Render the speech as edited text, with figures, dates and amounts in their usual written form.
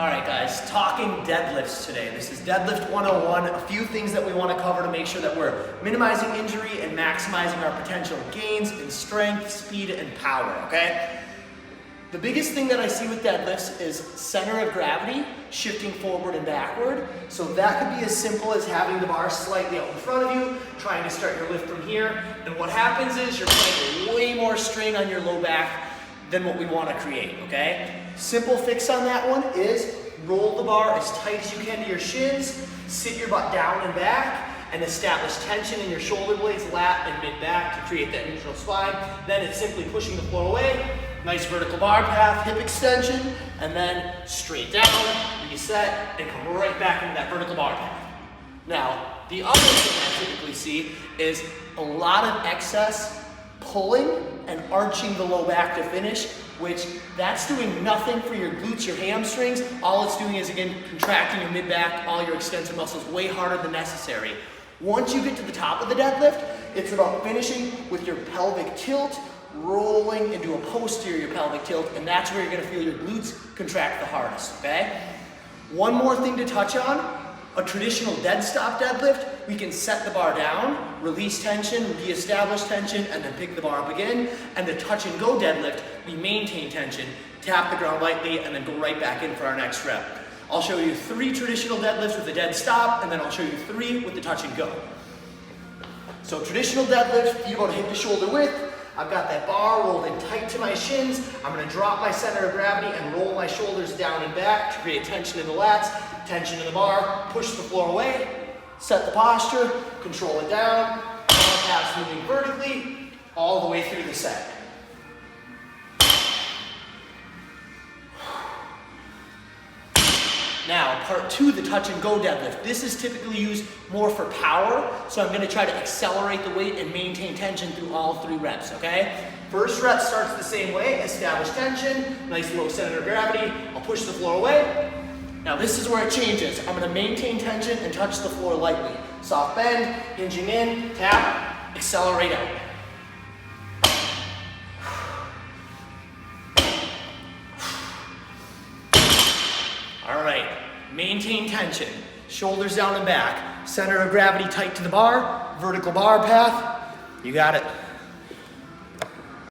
All right, guys, talking deadlifts today. This is Deadlift 101, a few things that we want to cover to make sure that we're minimizing injury and maximizing our potential gains in strength, speed, and power, okay? The biggest thing that I see with deadlifts is center of gravity shifting forward and backward. So that could be as simple as having the bar slightly out in front of you, trying to start your lift from here. And what happens is you're putting way more strain on your low back than what we want to create, okay? Simple fix on that one is roll the bar as tight as you can to your shins, sit your butt down and back, and establish tension in your shoulder blades, lat, and mid-back to create that neutral spine. Then it's simply pushing the floor away, nice vertical bar path, hip extension, and then straight down, reset, and come right back into that vertical bar path. Now, the other thing I typically see is a lot of excess pulling and arching the low back to finish, which that's doing nothing for your glutes, your hamstrings. All it's doing is, again, contracting your mid-back, all your extensor muscles way harder than necessary. Once you get to the top of the deadlift, it's about finishing with your pelvic tilt, rolling into a posterior pelvic tilt, and that's where you're gonna feel your glutes contract the hardest, okay? One more thing to touch on. A traditional dead stop deadlift, we can set the bar down, release tension, re-establish tension, and then pick the bar up again. And the touch and go deadlift, we maintain tension, tap the ground lightly, and then go right back in for our next rep. I'll show you 3 traditional deadlifts with a dead stop, and then I'll show you 3 with the touch and go. So traditional deadlift, you go to hip to shoulder width. I've got that bar rolled in tight to my shins. I'm gonna drop my center of gravity and roll my shoulders down and back to create tension in the lats, tension in the bar, push the floor away, set the posture, control it down, bar paths moving vertically, all the way through the set. Now, part 2, the touch and go deadlift. This is typically used more for power, so I'm gonna try to accelerate the weight and maintain tension through all 3 reps, okay? First rep starts the same way, establish tension, nice low center of gravity, I'll push the floor away. Now this is where it changes. I'm gonna maintain tension and touch the floor lightly. Soft bend, hinging in, tap, accelerate out. All right, maintain tension. Shoulders down and back. Center of gravity tight to the bar. Vertical bar path. You got it.